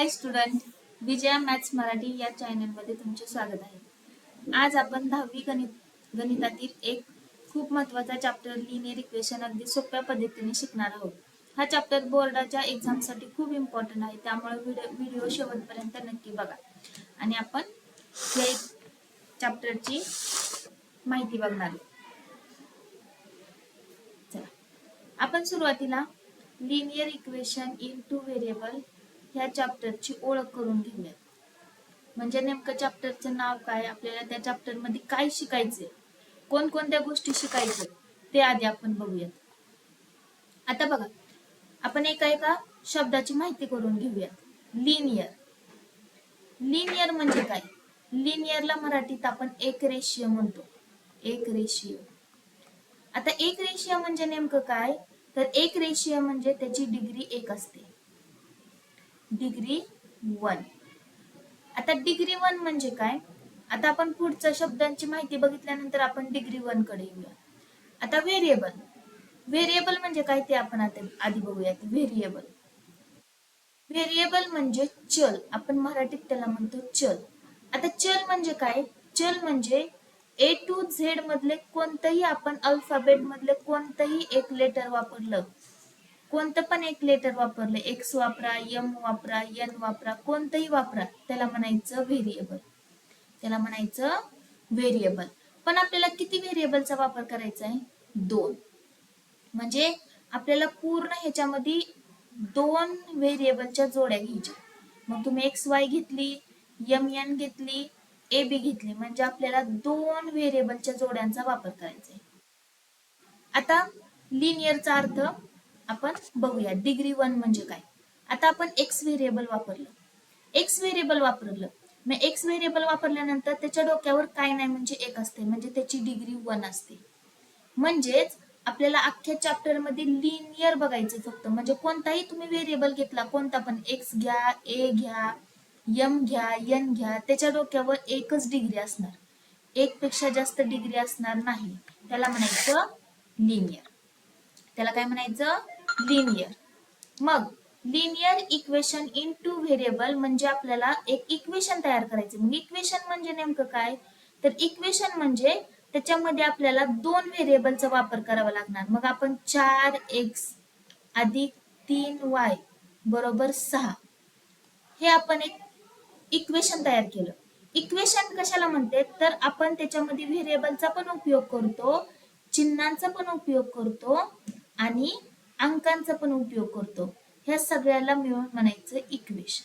हाय student, Vijaya maths Marathi या चॅनलमध्ये तुमचे स्वागत आहे. आज आपण 10वी गणितातील एक खूप महत्त्वाचा चॅप्टर लिनियर इक्वेशन अगदी सोप्या पद्धतीने शिकणार आहोत. हा चॅप्टर बोर्डाच्या एक्झामसाठी खूप इम्पॉर्टंट आहे, त्यामुळे व्हिडिओ शेवटपर्यंत नक्की बघा आणि आपण या चॅप्टरची माहिती बघणार आहोत. चला, आपण सुरुवातीला linear equation in two variable ह्या चॅप्टरची ओळख करून घेऊया. म्हणजे नेमकं चॅप्टरचं नाव काय, आपल्याला त्या चॅप्टर मध्ये काय शिकायचे, कोणकोणत्या गोष्टी शिकायचे ते आधी आपण बघूयात. आता बघा, आपण एका शब्दाची माहिती करून घेऊयात. लिनियर. लिनियर म्हणजे काय? लिनियरला मराठीत आपण एक रेषीय म्हणतो. एक रेषीय. आता एक रेषीय म्हणजे नेमकं काय? तर एक रेषीय म्हणजे त्याची डिग्री 1 असते. डिग्री 1. आता डिग्री 1 म्हणजे काय? आता आपण पुढच्या शब्दांची माहिती बघितल्यानंतर आपण डिग्री 1 कडे येऊया. आता व्हेरिएबल. व्हेरिएबल म्हणजे काय ते आपण आता आधी बघूयात. व्हेरिएबल. व्हेरिएबल म्हणजे चल. आपण मराठीत त्याला म्हणतो चल. आता चल म्हणजे काय? चल म्हणजे A to Z मधले कोणतंही आपण अल्फाबेट मधले कोणतंही एक लेटर वापरलं, कोणतं पण एक लेटर वापरलं, एक्स वापरा, एम वापरा, एन वापरा, कोणतंही वापरा, त्याला म्हणायचं व्हेरिएबल. त्याला म्हणायचं व्हेरिएबल. पण आपल्याला किती व्हेरिएबलचा वापर करायचा आहे? 2. म्हणजे आपल्याला पूर्ण ह्याच्यामध्ये 2 व्हेरिएबलच्या जोड्या घ्यायच्या. मग तुम्ही एक्स वाय घेतली, एम एन घेतली, ए बी घेतली, म्हणजे आपल्याला 2 व्हेरिएबलच्या जोड्यांचा वापर करायचा आहे. आता लिनियरचा अर्थ आपण बघूया. डिग्री 1 म्हणजे काय? आता आपण एक्स व्हेरिएबल वापरलं. एक्स व्हेरिएबल वापरलं. मग एक्स व्हेरिएबल वापरल्यानंतर त्याच्या डोक्यावर काय नाही म्हणजे 1 असते, म्हणजे त्याची डिग्री 1 असते. म्हणजेच आपल्याला अख्ख्या चॅप्टर मध्ये लिनियर बघायचं फक्त. म्हणजे कोणताही तुम्ही व्हेरिएबल घेतला, कोणता पण, एक्स घ्या, ए घ्या, एम घ्या, एन घ्या, त्याच्या डोक्यावर एकच डिग्री असणार. 1 पेक्षा जास्त डिग्री असणार नाही. त्याला म्हणायचं लिनियर. त्याला काय म्हणायचं? लिनियर. मग linear equation in two variable म्हणजे आपल्याला एक इक्वेशन तयार करायचे. मग इक्वेशन म्हणजे नेमकं काय? तर इक्वेशन म्हणजे त्याच्यामध्ये आपल्याला 2 व्हेरिएबलचा वापर करावा लागणार. मग आपण 4x अधिक 3y बरोबर 6 हे आपण एक इक्वेशन तयार केलं. इक्वेशन कशाला म्हणते? तर आपण त्याच्यामध्ये व्हेरिएबलचा पण उपयोग करतो, चिन्हांचा पण उपयोग करतो आणि अंकांचा पण उपयोग करतो. ह्या सगळ्याला मिळून म्हणायचं इक्वेशन.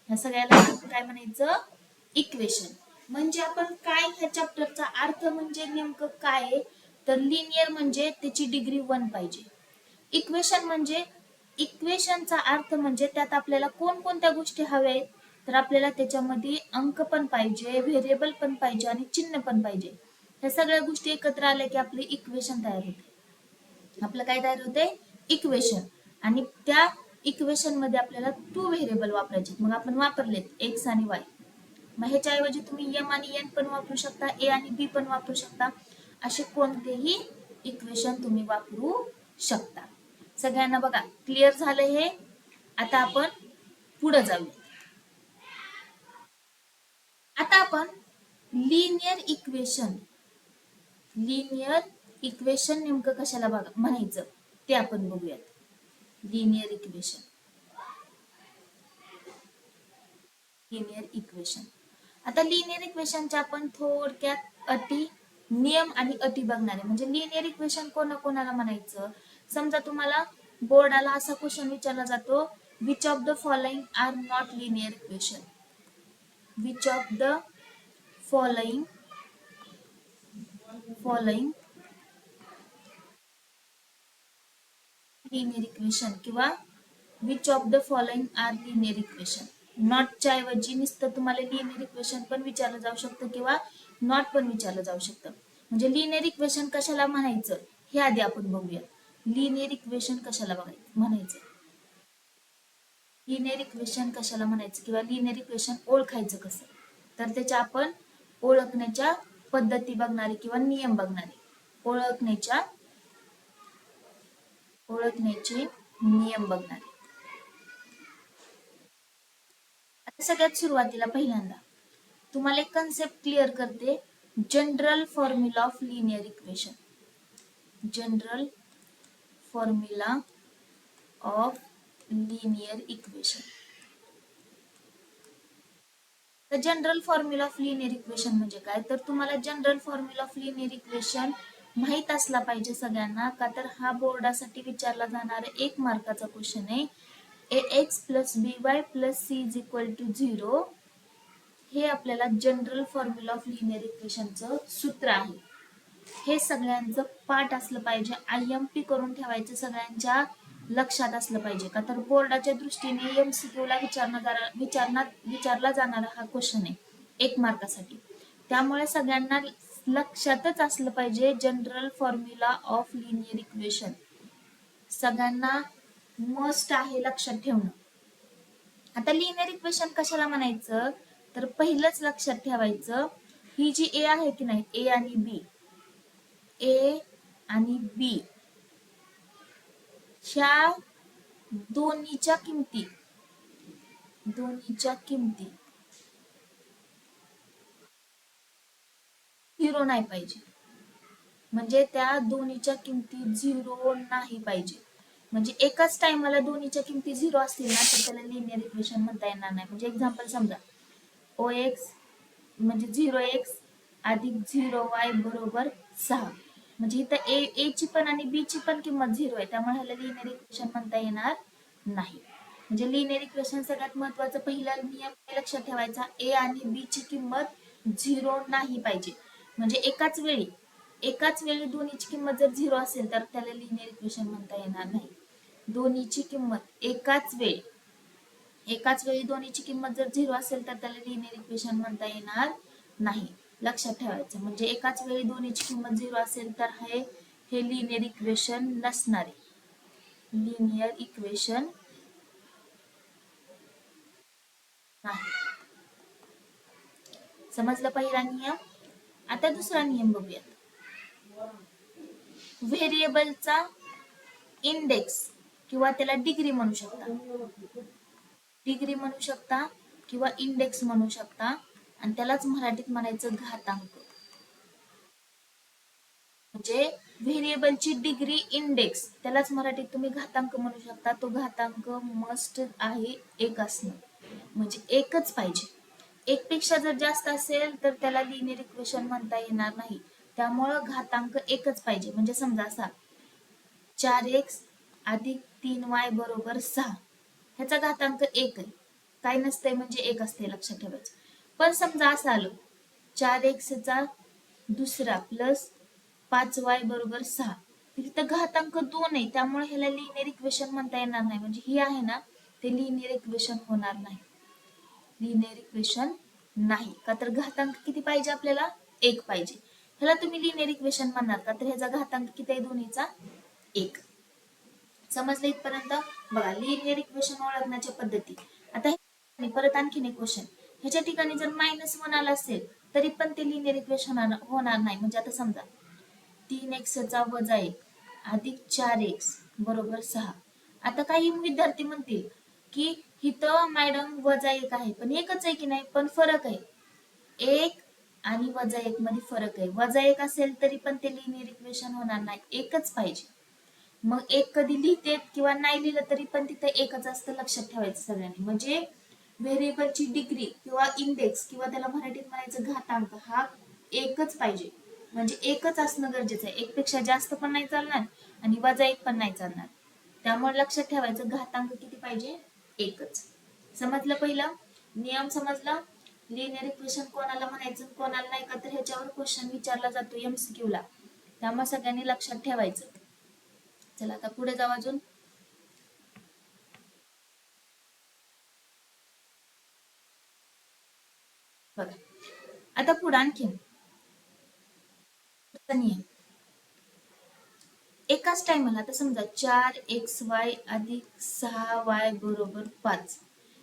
ह्या सगळ्याला काय म्हणायचं? इक्वेशन. म्हणजे आपण काय, ह्या चॅप्टरचा अर्थ म्हणजे नेमकं काय? तर लिनियर म्हणजे त्याची डिग्री 1 पाहिजे. इक्वेशन म्हणजे, इक्वेशनचा अर्थ म्हणजे त्यात आपल्याला कोणकोणत्या गोष्टी हव्या आहेत? तर आपल्याला त्याच्यामध्ये अंक पण पाहिजे, व्हेरिएबल पण पाहिजे आणि चिन्ह पण पाहिजे. ह्या सगळ्या गोष्टी एकत्र आल्या की आपले इक्वेशन तयार होते. आपलं काय तयार होते? इक्वेशन. आणि त्या इक्वेशन मध्ये आपल्याला 2 व्हेरिएबल वापरायचे. मग आपण वापरलेत एक्स आणि वाय. मग ह्याच्याऐवजी तुम्ही एम आणि एन पण वापरू शकता, ए आणि बी पण वापरू शकता. असे कोणतेही इक्वेशन तुम्ही वापरू शकता. सगळ्यांना बघा क्लिअर झालं हे? आता आपण पुढे जाऊया. आता आपण लिनियर इक्वेशन, लिनियर इक्वेशन नेमकं कशाला बघा म्हणायचं ते आपण बघूयात. Linear equation. Linear equation. आता लिनियर इक्वेशनच्या आपण थोडक्यात अटी, नियम आणि अटी बघणार आहे. म्हणजे लिनियर इक्वेशन कोणाकोणाला म्हणायचं? समजा तुम्हाला बोर्डाला असा क्वेश्चन विचारला जातो, which of the following are not linear equation. Which of the following linear equation किंवा which of the following are linear equation. नॉटच्या ऐवजी नुसतं तुम्हाला लिनियर इक्वेशन पण विचारलं जाऊ शकतं किंवा नॉट पण विचारलं जाऊ शकतं. म्हणजे लिनियर इक्वेशन कशाला म्हणायचं हे आधी आपण बघूया. लिनियर इक्वेशन कशाला म्हणायचं, लिनियर इक्वेशन कशाला म्हणायचं किंवा लिनियर इक्वेशन ओळखायचं कसं, तर त्याच्या आपण ओळखण्याच्या पद्धती बघणारे किंवा नियम बघणारे. ओळखण्याचे नियम बघणारे. सगळ्यात सुरुवातीला पहिल्यांदा तुम्हाला एक कन्सेप्ट क्लिअर करते. General formula of linear equation. General formula of linear equation. तर general formula of linear equation म्हणजे काय, तर तुम्हाला general formula of linear equation माहित असला पाहिजे सगळ्यांना, का तर हा बोर्डासाठी विचारला जाणारा 1 मार्काचा क्वेश्चन आहे. ax plus by plus c is equal to 0 हे आपल्याला जनरल फॉर्म्युला ऑफ लिनियर इक्वेशनचं सूत्र आहे. हे सगळ्यांचं पाठ असलं पाहिजे, IMP करून ठेवायचं, सगळ्यांच्या लक्षात असलं पाहिजे, का तर बोर्डाच्या दृष्टीने MCQ ला विचारला जाणारा हा क्वेश्चन आहे 1 मार्कासाठी. त्यामुळे सगळ्यांना लक्षातच असलं पाहिजे general formula of linear equation. सगळ्यांना मस्ट आहे लक्षात ठेवणं. आता लिनियर इक्वेशन कशाला म्हणायचं, तर पहिलंच लक्षात ठेवायचं, ही जी ए आहे की नाही, ए आणि बी ह्या दोन्हीच्या किमती 0 नाही पाहिजे. म्हणजे त्या दोन्हीच्या किमती 0 नाही पाहिजे. म्हणजे एकाच टाइमला दोन्हीच्या किमती 0 असतील ना, तर त्याला लिनियर इक्वेशन म्हणता येणार नाही. म्हणजे एक्झाम्पल समजा OX म्हणजे 0x अधिक 0y बरोबर 6. म्हणजे इथं ए ची पण आणि बी ची पण किंमत 0 आहे, त्यामुळे ह्याला लिनियर इक्वेशन म्हणता येणार नाही. म्हणजे लिनियर इक्वेशन सगळ्यात महत्वाचा पहिला नियम लक्षात ठेवायचा, ए आणि बी ची किंमत 0 नाही पाहिजे. म्हणजे एकाच वेळी दोन्हीची किंमत जर 0 असेल तर त्याला लिनियर इक्वेशन म्हणता येणार नाही. दोन्हीची किंमत एकाच वेळी दोन्हीची किंमत जर 0 असेल तर त्याला लिनियर इक्वेशन म्हणता येणार नाही. लक्षात ठेवायचं. म्हणजे एकाच वेळी दोन्हीची किंमत 0 असेल तर हे लिनियर इक्वेशन नसणार आहे. लिनियर इक्वेशन नाही. समजलं पहिला नियम. आता दुसरा नियम बघूयात. व्हेरिएबलचा इंडेक्स किंवा त्याला डिग्री म्हणू शकता किंवा इंडेक्स म्हणू शकता, आणि त्यालाच मराठीत म्हणायचं घातांक. म्हणजे व्हेरिएबलची डिग्री इंडेक्स त्यालाच मराठीत तुम्ही घातांक म्हणू शकता. तो घातांक मस्ट आहे 1 असणं, म्हणजे एकच पाहिजे. 1 पेक्षा जर जास्त असेल तर त्याला लिनियर इक्वेशन म्हणता येणार नाही. त्यामुळं घातांक 1च पाहिजे. म्हणजे समजा असा 4x अधिक 3y बरोबर 6, ह्याचा घातांक 1 आहे, काय नसतंय म्हणजे 1 असते, लक्षात ठेवायचं. पण समजा असं आलं 4x चा दुसरा प्लस 5y बरोबर 6, इथं घातांक 2 आहे, त्यामुळे ह्याला लिनियर इक्वेशन म्हणता येणार नाही. म्हणजे ही आहे ना, ते लिनियर इक्वेशन होणार नाही. लिनियर इक्वेशन नाही, का तर घातांक किती पाहिजे आपल्याला, 1 पाहिजे. ह्याला तुम्ही लिनियर इक्वेशन म्हणणार का, तर ह्याचा घातांक किती आहे दोन्हीचा, 1. समजलं इथपर्यंत. बघा लिनियर इक्वेशन ओळखण्याच्या पद्धती. आता परत आणखीन एक क्वेश्चन, ह्याच्या ठिकाणी जर -1 आला असेल तरी पण ते लिनियर इक्वेशन होणार नाही. म्हणजे आता समजा 3x चा वजा 1 अधिक 4x बरोबर 6. आता काही विद्यार्थी म्हणतील की इथं मॅडम वजा 1 आहे, पण एकच आहे की नाही, पण फरक आहे. 1 आणि वजा 1 मध्ये फरक आहे. वजा 1 असेल तरी पण ते लिनियर इक्वेशन होणार नाही, एकच पाहिजे. मग 1 कधी लिहिते किंवा नाही लिहिलं तरी पण तिथे एकच असतं, लक्षात ठेवायचं सगळ्यांनी. म्हणजे व्हेरिएबलची डिग्री किंवा इंडेक्स किंवा त्याला मराठीत म्हणायचं घातांक हा एकच पाहिजे. म्हणजे एकच असणं गरजेचं आहे. 1 पेक्षा जास्त पण नाही चालणार आणि वजा 1 पण नाही चालणार. त्यामुळे लक्षात ठेवायचं घातांक किती पाहिजे, एकच. समजलं पहिलं नियम, समजला. लिनियर इक्वेशन कोणाला म्हणायचं कोणाला नाही का, तर ह्याच्यावर क्वेश्चन विचारला जातो MCQ ला. त्यामुळे सगळ्यांनी लक्षात ठेवायचं. चला आता पुढे जाऊ अजून. बघा आता पुढे आणखीन नियम. एकाच टाइमला आता समजा 4xy अधिक 6y बरोबर 5,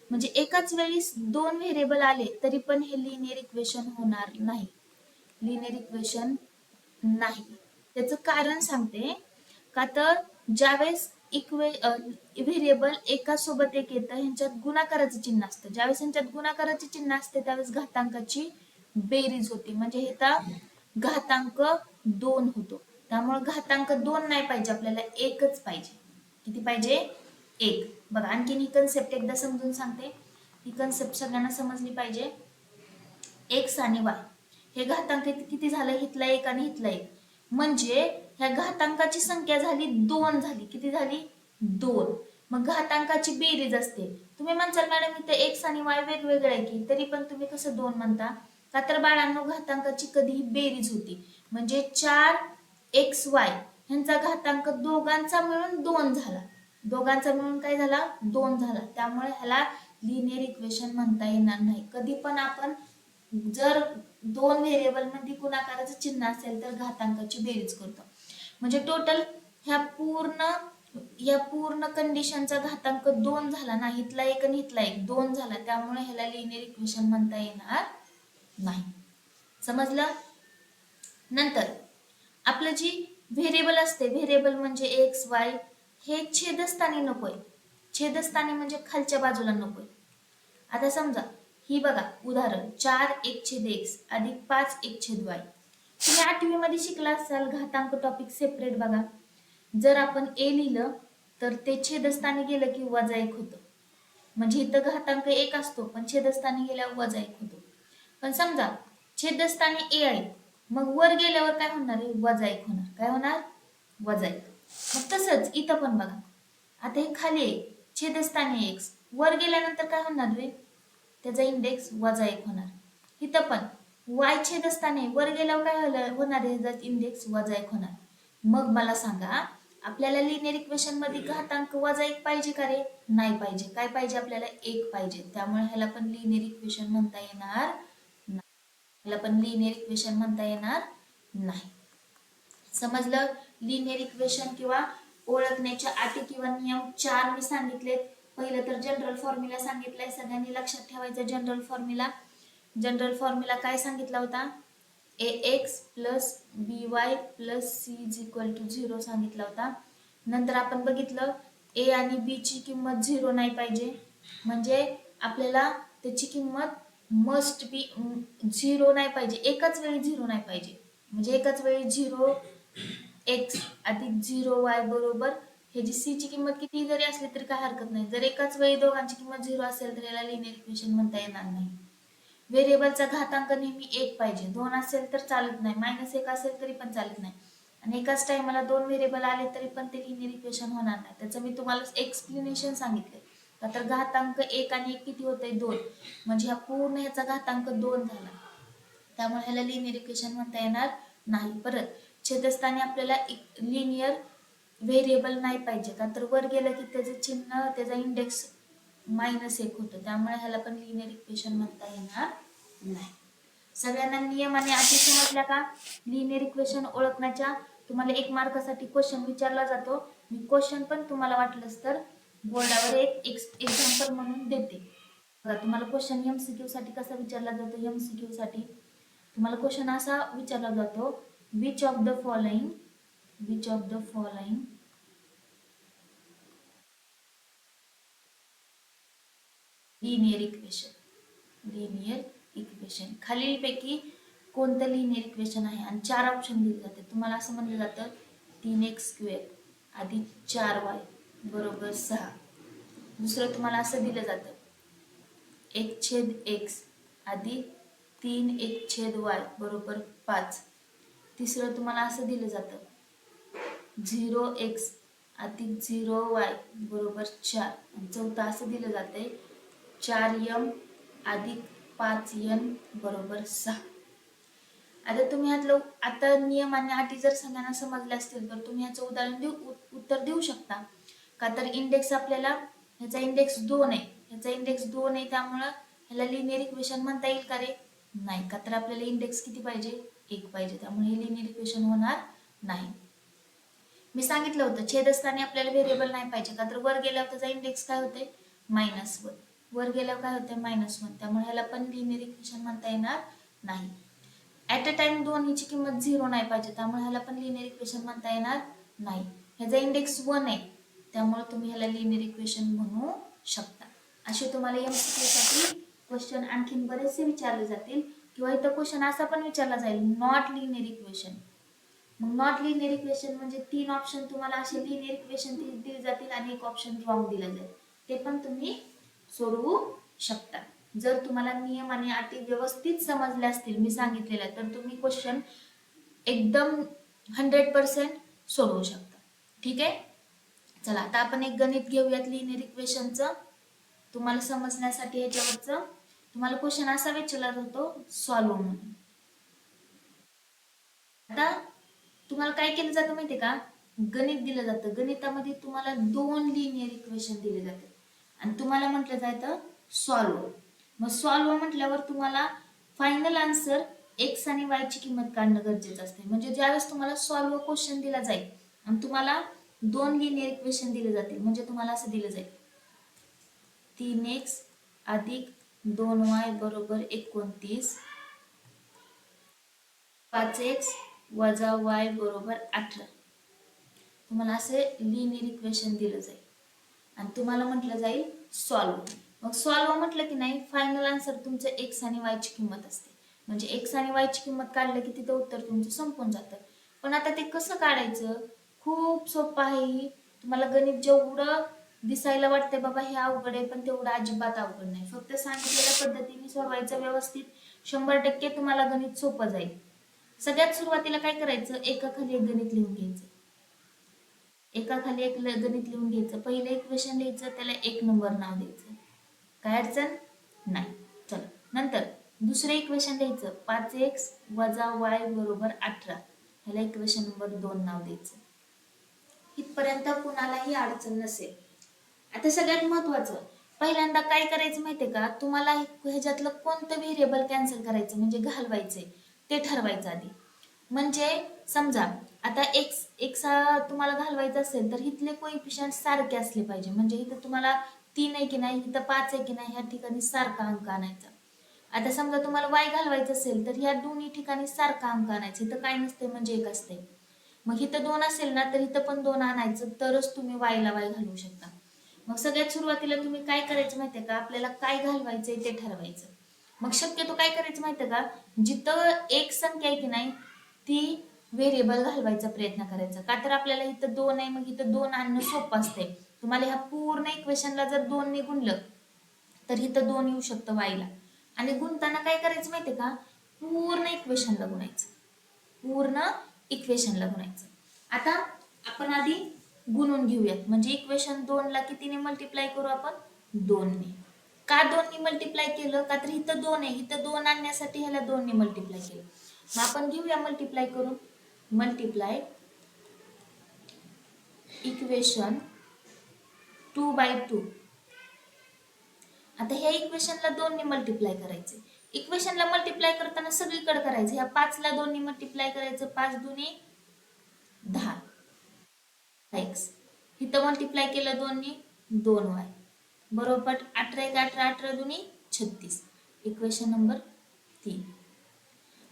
म्हणजे एकाच वेळी 2 व्हेरिएबल आले तरी पण हे लिनियर इक्वेशन होणार नाही. लिनियर इक्वेशन नाही. त्याचं कारण सांगते, का तर ज्यावेळेस व्हेरिएबल एकासोबत एक येतं, ह्यांच्यात गुणाकाराचं चिन्ह असतं. ज्यावेळेस ह्यांच्यात गुणाकाराचे चिन्ह असते त्यावेळेस घातांकाची बेरीज होती, म्हणजे हे घातांक 2 होतो. त्यामुळे घातांक 2 नाही पाहिजे, आपल्याला एकच पाहिजे. किती पाहिजे? एक. बघा आणखीन ही कन्सेप्ट एकदा समजून सांगते. ही कन्सेप्ट सगळ्यांना समजली पाहिजे. एक्स आणि वाय हे घातांक किती झालं? इथला एक आणि इथला एक, म्हणजे ह्या घातांकाची संख्या झाली 2 झाली. किती झाली? 2. मग घातांकाची बेरीज असते. तुम्ही म्हणसाल मॅडम इथे एक्स आणि वाय वेगवेगळे आहे की, तरी पण तुम्ही कसं 2 म्हणता? का तर बाळांनो घातांकाची कधीही बेरीज होती, म्हणजे 4xy ह्यांचा घातांक दोघांचा मिळून 2 झाला. दोघांचा मिळून काय झाला? 2 झाला. त्यामुळे ह्याला लिनियर इक्वेशन म्हणता येणार नाही. कधी पण आपण जर दोन व्हेरिएबल मध्ये गुणाकाराचं चिन्ह असेल तर घातांकाची बेरीज करतो, म्हणजे टोटल ह्या पूर्ण कंडिशनचा घातांक 2 झाला ना, इथला एक आणि इथला एक 2 झाला. त्यामुळे ह्याला लिनियर इक्वेशन म्हणता येणार नाही. समजलं? नंतर आपलं जी व्हेरिएबल असते, व्हेरिएबल म्हणजे एक्स वाय, हे छेदस्थानी नकोय. छेदस्थानी म्हणजे खालच्या बाजूला नकोय. आता समजा ही बघा उदाहरण 4 1/x अधिक 5 1/y. तुम्ही 8वी मध्ये शिकला असाल घातांक टॉपिक सेपरेट बघा. जर आपण ए लिहिलं तर ते छेदस्थानी गेलं की -1 होतं, म्हणजे इथं घातांक 1 असतो पण छेदस्थानी गेल्यावर -1 होतो. पण समजा छेदस्थानी ए आहे, मग वर गेल्यावर काय होणार आहे? -1 होणार. काय होणार? -1. मग तसंच इथं पण बघा, आता हे खाली आहे छेदस्थानी x, वर गेल्यानंतर काय होणार रे? त्याचा इंडेक्स -1 होणार. इथं पण y छेदस्थानी वर गेल्यावर काय होणार आहे? त्याचा इंडेक्स -1 होणार. मग मला सांगा आपल्याला लिनियर इक्वेशन मध्ये घातांक -1 पाहिजे का रे? नाही पाहिजे. काय पाहिजे आपल्याला? 1 पाहिजे. त्यामुळे ह्याला पण लिनियर इक्वेशन म्हणता येणार नाही. ह्याला पण लिनियर इक्वेशन म्हणता येणार नाही. समजलं? लिनियर इक्वेशन किंवा ओळखण्याच्या अटी किंवा नियम 4 मी सांगितलेत. पहिलं तर जनरल फॉर्म्युला सांगितलाय, सगळ्यांनी लक्षात ठेवायचा. जनरल फॉर्म्युला काय सांगितला होता? ax plus by plus c is equal to 0 सांगितला होता. नंतर आपण बघितलं a आणि b ची किंमत 0 नाही पाहिजे, म्हणजे आपल्याला त्याची किंमत मस्ट बी 0 नाही पाहिजे, एकाच वेळी 0 नाही पाहिजे. म्हणजे एकाच वेळी 0x अधिक 0y बरोबर हे जी c ची किंमत किती जरी असली तरी काय हरकत नाही. जर एकाच वेळी दोघांची किंमत 0 असेल तर याला लिनियर इक्वेशन म्हणता येणार नाही. व्हेरिएबलचा घातांक नेहमी 1 पाहिजे. 2 असेल तर चालत नाही, -1 असेल तरी पण चालत नाही. आणि एकाच टाइमला 2 व्हेरिएबल आले तरी पण ते लिनियर इक्वेशन होणार नाही. त्याचं मी तुम्हाला एक्सप्लेनेशन सांगितलंय. तर घातांक 1 आणि 1 किती होतंय? 2. म्हणजे ह्या पूर्ण ह्याचा घातांक 2 झाला. त्यामुळे ह्याला लिनियर इक्वेशन म्हणता येणार नाही. परत छेदस्थानी आपल्याला लिनियर व्हेरिएबल नाही पाहिजे, का तर वर गेलं की त्याचं चिन्ह, त्याचा इंडेक्स -1 होतं. त्यामुळे ह्याला पण लिनियर इक्वेशन म्हणता येणार नाही. सगळ्यांना नियम आणि अटी समजल्या का? लिनियर इक्वेशन ओळखण्याच्या तुम्हाला 1 मार्कासाठी क्वेश्चन विचारला जातो. मी क्वेश्चन पण तुम्हाला वाटलंच तर बोर्डावर एक एक्झाम्पल म्हणून देते. तुम्हाला क्वेश्चन एमसीक्यू साठी कसा विचारला जातो? एमसीक्यू साठी तुम्हाला क्वेश्चन असा विचारला जातो, which of the following linear equation खालीलपैकी कोणतं लिनियर इक्वेशन आहे? आणि 4 ऑप्शन दिले जाते. तुम्हाला असं म्हणलं जातं 3x² अधिक 4y बरोबर 6. दुसरं तुम्हाला असं दिलं जातं 1/x अधिक 3 1/y बरोबर 5. तिसरं तुम्हाला असं दिलं जातं 0x अधिक 0y बरोबर 4. आणि चौथं असं दिलं जातंय 4m अधिक 5n बरोबर 6. आता तुम्ही आता नियम आणि अटी जर सगळ्यांना समजल्या असतील तर तुम्ही याचं उत्तर देऊ शकता. का तर इंडेक्स आपल्याला ह्याचा इंडेक्स 2 आहे, त्यामुळं ह्याला लिनियर इक्वेशन म्हणता येईल का रे? नाही. का तर आपल्याला इंडेक्स किती पाहिजे? 1 पाहिजे. त्यामुळे हे लिनियर इक्वेशन होणार नाही. मी सांगितलं होतं छेदस्थानी आपल्याला व्हेरिएबल नाही पाहिजे, का तर वर गेल्यावर त्याचा इंडेक्स काय होते? -1. वर गेल्यावर काय होते? -1. त्यामुळे ह्याला पण लिनियर इक्वेशन म्हणता येणार नाही. ऍट अ टाइम दोन्हीची किंमत 0 नाही पाहिजे, त्यामुळे ह्याला पण लिनियर इक्वेशन म्हणता येणार नाही. ह्याचा इंडेक्स 1 आहे, त्यामुळे तुम्ही ह्याला लिनियर इक्वेशन म्हणू शकता. असे तुम्हाला MCQ साठी क्वेश्चन आणखीन बरेचसे विचारले जातील, किंवा इथं क्वेश्चन असा पण विचारला जाईल, नॉट लिनियर इक्वेशन. मग नॉट लिनियर इक्वेशन म्हणजे 3 ऑप्शन तुम्हाला असे लिनियर इक्वेशन दिले जातील आणि एक ऑप्शन रॉंग दिला जाईल. ते पण तुम्ही सोडवू शकता. जर तुम्हाला नियम आणि अटी व्यवस्थित समजल्या असतील मी सांगितलेल्या, तर तुम्ही क्वेश्चन एकदम 100% सोडवू शकता. ठीक आहे. चला आता आपण एक गणित घेऊयात लिनियर इक्वेशनचं, तुम्हाला समजण्यासाठी. ह्याच्यावरचं तुम्हाला क्वेश्चन असा विचारला जातो, सॉल्व्ह म्हणून. आता तुम्हाला काय केलं जातं माहितीये का, गणित दिलं जातं. गणितामध्ये तुम्हाला 2 लिनियर इक्वेशन दिले जातात आणि तुम्हाला म्हटलं जातं सॉल्व्ह. मग सॉल्व्ह म्हटल्यावर तुम्हाला फायनल आन्सर एक्स आणि वाय ची किंमत काढणं गरजेचं असते. म्हणजे ज्यावेळेस तुम्हाला सॉल्व्ह क्वेश्चन दिला जाईल आणि तुम्हाला 2 लिनियर इक्वेशन दिले जातील, म्हणजे तुम्हाला असं दिलं जाईल 3x अधिक 2y बरोबर 29, 5x वजा y बरोबर 18. तुम्हाला असे लिनियर इक्वेशन दिलं जाईल आणि तुम्हाला म्हटलं जाईल सॉल्व्ह. मग सॉल्व्ह म्हटलं की नाही, फायनल आन्सर तुमचं एक्स आणि वाय ची किंमत असते. म्हणजे एक्स आणि वाय ची किंमत काढलं की तिथं उत्तर तुमचं संपून जातं. पण आता ते कसं काढायचं, खूप सोपं आहे. ही तुम्हाला गणित जेवढं दिसायला वाटतंय बाबा हे अवघड आहे, पण तेवढं अजिबात अवघड नाही. फक्त सांगितलेल्या पद्धतीने सोडवायचं व्यवस्थित, 100% तुम्हाला गणित सोपं जाईल. सगळ्यात सुरुवातीला काय करायचं, एकाखाली एक गणित लिहून घ्यायचं. एकाखाली एक गणित लिहून घ्यायचं. पहिलं इक्वेशन लिहायचं, त्याला 1 नंबर नाव द्यायचं. काय अडचण नाही. चला नंतर दुसरं इक्वेशन लिहायचं, 5x वजा y बरोबर 18. ह्याला इक्वेशन नंबर 2 नाव द्यायचं. इथपर्यंत कुणालाही अडचण नसेल. आता सगळ्यात महत्वाचं, पहिल्यांदा काय करायचं माहितीये का, तुम्हाला ह्याच्यातलं कोणतं व्हेरिएबल कॅन्सल करायचं म्हणजे घालवायचंय ते ठरवायचं आधी. म्हणजे समजा आता एक्स तुम्हाला घालवायचं असेल तर इथले कोइफिशियंट सारखे असले पाहिजे. म्हणजे इथं तुम्हाला 3 आहे की नाही, इथं 5 आहे की नाही, ह्या ठिकाणी सारखा अंक आणायचा. आता समजा तुम्हाला वाय घालवायचं असेल तर ह्या दोन्ही ठिकाणी सारखा अंक आणायचा. इथं काय नसते म्हणजे 1 असते. मग इथं 2 असेल ना तर इथं पण 2 आणायचं, तरच तुम्ही वायला वाय घालवू शकता. मग सगळ्यात सुरुवातीला तुम्ही काय करायचं माहितीये का, आपल्याला काय घालवायचंय ते ठरवायचं. मग शक्यतो काय करायचं माहितीये का, जिथं एक संख्या आहे की नाही ती व्हेरिएबल घालवायचा प्रयत्न करायचा. का तर आपल्याला इथं 2 आहे, मग इथं 2 आणणं सोपं असते. तुम्हाला ह्या पूर्ण इक्वेशनला जर 2 ने गुणलं तर इथं 2 येऊ शकतं वायला. आणि गुणताना काय करायचं माहितीये का, पूर्ण इक्वेशनला गुणायचं. पूर्ण इक्वेशनला गुणायचं. आता आपण आधी गुणून घेऊयात. म्हणजे इक्वेशन 2 ला कितीने मल्टिप्लाय करू आपण, 2 ने. का 2 ने मल्टिप्लाय केलं, का तर इथं 2 आहे, इथं 2 आणण्यासाठी ह्याला 2 ने मल्टिप्लाय केलं. मग आपण घेऊया मल्टिप्लाय करून. Multiply equation 2/2. आता ह्या इक्वेशनला 2 ने मल्टिप्लाय करायचे. इक्वेशनला मल्टिप्लाय करताना सगळीकडे करायचं. ह्या 5 ला 2 ने मल्टिप्लाय करायचं, 5 दुनी 10 एक्स. इथं मल्टिप्लाय केलं 2 ने, 2y बरोबर 18 1 18, 18 दुनी 36. Equation number 3.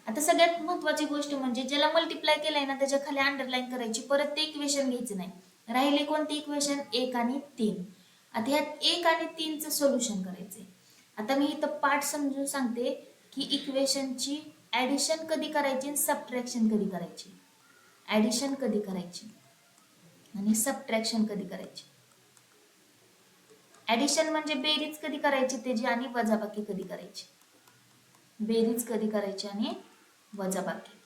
आता सगळ्यात महत्वाची गोष्ट म्हणजे ज्याला मल्टिप्लाय केलंय ना त्याच्या खाली अंडरलाईन करायची, परत ते इक्वेशन घ्यायचं नाही. राहिले कोणते इक्वेशन, 1 आणि 3. आता ह्यात 1 आणि 3 चं सोल्युशन करायचंय. आता मी इथं पार्ट समजून सांगते की इक्वेशनची ऍडिशन कधी करायची आणि सबट्रॅक्शन कधी करायची. ऍडिशन कधी करायची आणि सबट्रॅक्शन कधी करायची. ऍडिशन म्हणजे बेरीज कधी करायची त्याची आणि वजाबाकी कधी करायची. बेरीज कधी करायची आणि वजाबाकी.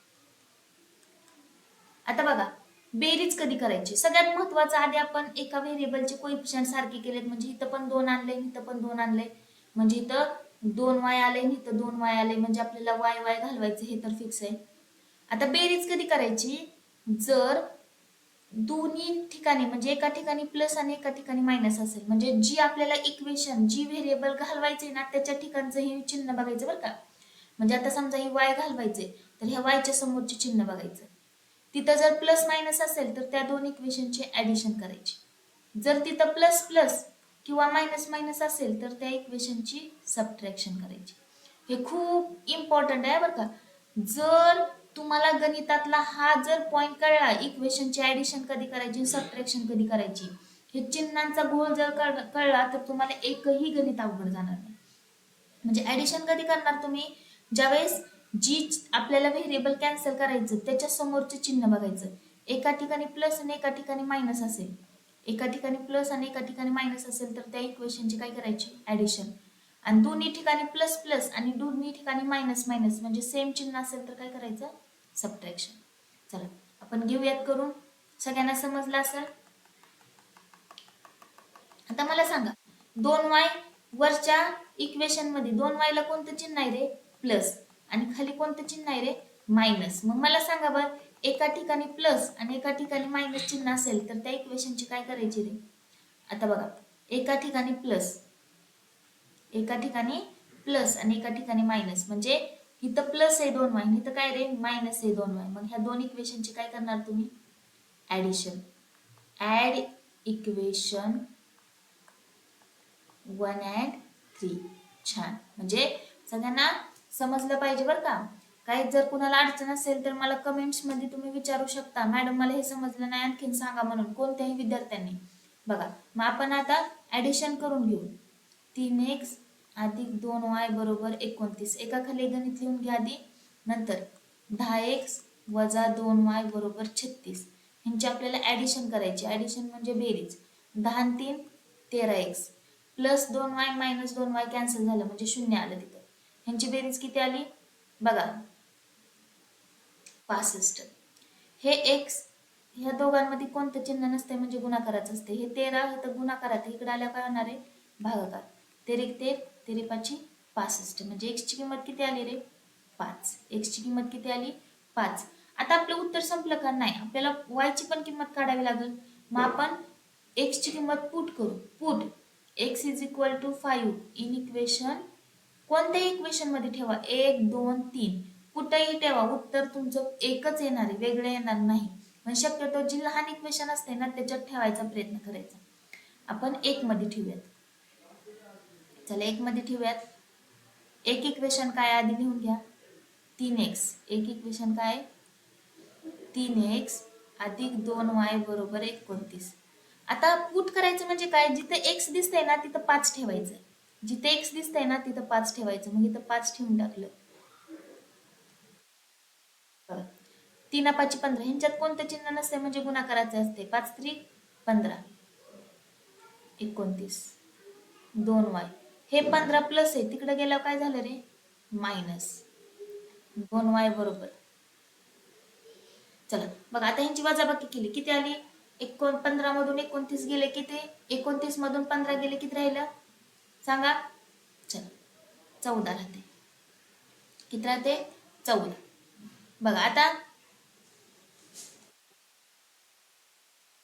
आता बघा, बेरीज कधी करायची. सगळ्यात महत्वाचं, आधी आपण एका व्हेरिएबलचे कोइफिशियंट सारखे केलेत. म्हणजे इथं पण 2 आणले, इथं पण 2 आणले, म्हणजे इथं 2y आले, इथं 2y आले, म्हणजे आपल्याला y y घालवायचं हे तर फिक्स आहे. आता बेरीज कधी करायची, जर दोन्ही ठिकाणी म्हणजे एका ठिकाणी प्लस आणि एका ठिकाणी मायनस असेल. म्हणजे जी आपल्याला इक्वेशन जी व्हेरिएबल घालवायचे ना त्याच्या ठिकाणचं हे चिन्ह बघायचं बरं का. म्हणजे आता समजा ही y घालवायचे तर ह्या y च्या समोरचे चिन्ह बघायचं. तिथं जर प्लस मायनस असेल तर त्या दोन इक्वेशनचे ऍडिशन करायची. जर तिथं प्लस प्लस किंवा मायनस मायनस असेल तर त्या इक्वेशनची सबट्रॅक्शन करायची. हे खूप इम्पॉर्टंट आहे बरं का. जर तुम्हाला गणितातला हा जर पॉइंट कळला, इक्वेशनची ऍडिशन कधी करायची सबट्रॅक्शन कधी करायची, हे चिन्हांचा घोळ जर कळला तर तुम्हाला एकही गणित अवघड जाणार नाही. म्हणजे ऍडिशन कधी करणार तुम्ही, ज्यावेळेस जी आपल्याला व्हेरिएबल कॅन्सल करायचं त्याच्या समोरचे चिन्ह बघायचं. एका ठिकाणी प्लस आणि एका ठिकाणी मायनस असेल, एका ठिकाणी प्लस आणि एका ठिकाणी मायनस असेल तर त्या इक्वेशनची काय करायची, ऍडिशन. आणि दोन्ही ठिकाणी प्लस प्लस आणि दोन्ही ठिकाणी मायनस मायनस म्हणजे सेम चिन्ह असेल तर काय करायचं, सबट्रॅक्शन. चला आपण घेऊयात करून. सगळ्यांना समजलं असेल. आता मला सांगा, 2y वरच्या इक्वेशन मध्ये 2y ला कोणतं चिन्ह आहे रे, प्लस, आणि खाली कोणतं चिन्ह आहे रे, मायनस. मग मला सांगा बरं, एका ठिकाणी प्लस आणि एका ठिकाणी मायनस चिन्ह असेल तर त्या इक्वेशनची काय करायची रे. आता बघा, एका ठिकाणी प्लस, एका ठिकाणी प्लस आणि एका ठिकाणी मायनस, म्हणजे इथं प्लस आहे 2y, इथं काय रे, मायनस आहे 2y. मग ह्या दोन इक्वेशनची काय करणार तुम्ही, ऍडिशन. Add equation 1 and 3. छान. म्हणजे सगळ्यांना समजलं पाहिजे बरं का. काही जर कुणाला अडचण असेल तर मला कमेंट्स मध्ये तुम्ही विचारू शकता, मॅडम मला हे समजलं नाही आणखीन सांगा म्हणून, कोणत्याही विद्यार्थ्यांनी. बघा मग आपण आता ऍडिशन करून घेऊ. 3x अधिक 2y बरोबर 29. एका खाली गणित लिहून घ्या आधी. नंतर 10x वजा 2y बरोबर 36. ह्यांची आपल्याला ऍडिशन करायची. ऍडिशन म्हणजे बेरीज. 10 आणि 3 13x plus 2y minus 2y cancel झालं म्हणजे 0 आलं तिथं. ह्यांची बेरीज किती आली बघा, 65. हे x ह्या दोघांमध्ये कोणतं चिन्ह नसते म्हणजे गुणाकाराचं असते. हे 13 हे तर गुणाकारात, इकडे आल्या काय होणार आहे, भागाकार. 13 13 13 5 65. म्हणजे x ची किंमत किती आली रे, 5. x ची किंमत किती आली, 5. आता आपलं उत्तर संपलं का, नाही, आपल्याला y ची पण किंमत काढावी लागेल. मग आपण x ची किंमत पुट करू. Put x is equal to 5 in equation, कोणत्याही इक्वेशन मध्ये ठेवा, 1 2 3 कुठेही ठेवा, उत्तर तुमचं एकच येणार आहे, वेगळं येणार नाही. म्हणजे शक्यतो जी लहान इक्वेशन असते ना त्याच्यात ठेवायचा प्रयत्न करायचा. आपण 1 मध्ये ठेवूयात. चला 1 मध्ये ठेवूयात. एक इक्वेशन काय आधी लिहून घ्या, 3x. एक इक्वेशन काय, 3x अधिक 2y बरोबर 29. आता पुट करायचं म्हणजे काय, जिथे x दिसतंय ना तिथं 5 ठेवायचं. जिथे x दिसतंय ना तिथं 5 ठेवायचं. मग इथं 5 ठेवून टाकलं. 3 5 15. ह्यांच्यात कोणतं चिन्ह नसते म्हणजे गुणाकाराचे असते. 5 3 15 29 2y. हे 15 प्लस आहे, तिकडे गेल्यावर काय झालं रे, मायनस 2y बरोबर. चला बघा आता ह्यांची वजाबाकी केली, किती आली, 15 मधून 29 गेले किती, 29 मधून 15 गेले किती राहिलं सांगा. चला 14 राहते. किती राहते, 14. बघा आता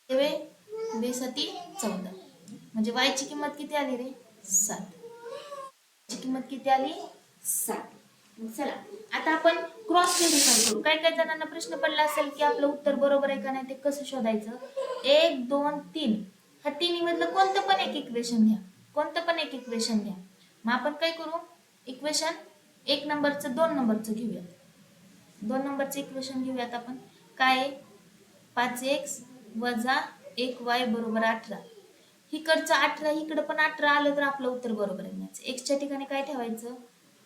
14 म्हणजे y ची किंमत किती आली रे, 7. ची किंमत किती आली, 7. चला आता आपण क्रॉस व्हेरिफाय करू. काही काही जणांना प्रश्न पडला असेल की आपलं उत्तर बरोबर आहे का नाही ते कसं शोधायचं. 1 2 3 ह्या तिन्ही मधलं कोणतं पण एक इक्वेशन घ्या, कोणतं पण एक इक्वेशन घ्या. मग आपण काय करू, इक्वेशन 1 नंबरचं 2 नंबरचं घेऊयात. 2 नंबरचं इक्वेशन घेऊयात आपण. काय, 5x वजा 1y बरोबर 18. इकडचं 18 इकडं पण 18 आलं तर आपलं उत्तर बरोबर आहे म्हणायचं. x च्या ठिकाणी काय ठेवायचं,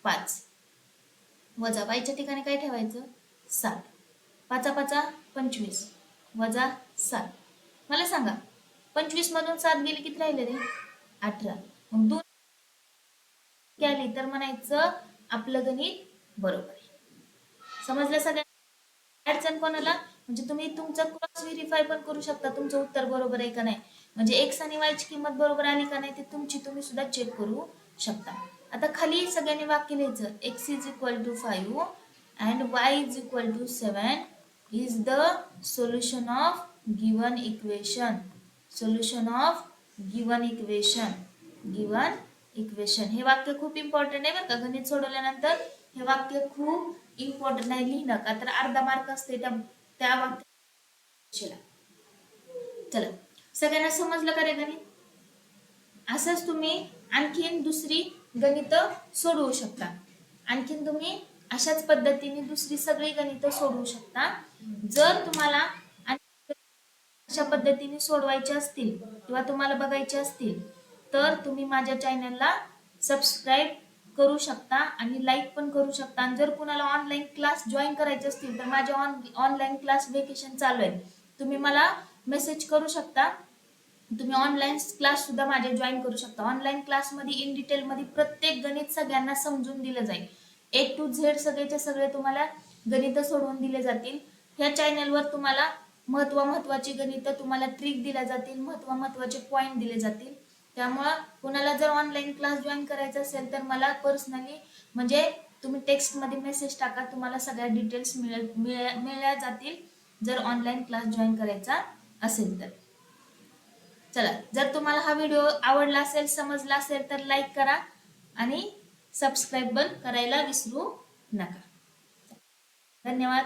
5 वजा y च्या ठिकाणी काय ठेवायचं, 7. 5 5 25 वजा 7. मला सांगा 25 मधून 7 गेले किती राहिले रे, 18. मग 2 केली तर म्हणायचं आपलं गणित बरोबर आहे. समजलं सगळ्यांना. अडचण कोणाला, म्हणजे तुम्ही तुमचं क्रॉस व्हेरिफाय पण करू शकता तुमचं उत्तर बरोबर आहे का नाही. म्हणजे x आणि y ची किंमत बरोबर आली का नाही ते तुमची तुम्ही सुद्धा चेक करू शकता. आता खाली सगळ्यांनी वाक्य लिहायचं, x is equal to 5 and y is equal to 7 is the solution of given equation. Solution of given equation. Given equation हे वाक्य खूप इम्पॉर्टंट आहे बरं का. गणित सोडवल्यानंतर हे वाक्य खूप इम्पॉर्टंट आहे लिहिणं, का तर अर्धा मार्क असते त्या वाक्याला. चला सगळ्यांना समजलं का रे गणित. असंच तुम्ही आणखीन दुसरी गणित सोडवू शकता. आणखीन तुम्ही अशाच पद्धतीने दुसरी सगळी गणित सोडवू शकता. जर तुम्हाला अशा पद्धतीने सोडवायचे असतील किंवा तुम्हाला बघायचे असतील तर तुम्ही माझ्या चॅनलला सबस्क्राईब करू शकता आणि लाईक पण करू शकता. आणि जर कुणाला ऑनलाईन क्लास जॉईन करायचे असतील तर माझे ऑनलाईन क्लास वेकेशन चालू आहे, तुम्ही मला मेसेज करू शकता. तुम्ही ऑनलाईन क्लास सुद्धा माझे जॉईन करू शकता. ऑनलाईन क्लासमध्ये इन डिटेल मध्ये प्रत्येक गणित सगळ्यांना समजून दिलं जाईल. A to Z सगळेचे सगळे तुम्हाला गणित सोडवून दिले जातील. ह्या चॅनलवर तुम्हाला महत्वाची गणित तुम्हाला ट्रिक दिल्या जातील, महत्वाचे पॉइंट दिले जातील. त्यामुळं कुणाला जर ऑनलाईन क्लास जॉईन करायचा असेल तर मला पर्सनली म्हणजे तुम्ही टेक्स्ट मध्ये मेसेज टाका, तुम्हाला सगळ्या डिटेल्स मिळल्या जातील जर ऑनलाईन क्लास जॉईन करायचा असेल तर. चला, जर तुम्हाला हा व्हिडिओ आवडला असेल, समजला असेल तर लाईक करा आणि सबस्क्राईब करायला विसरू नका. धन्यवाद.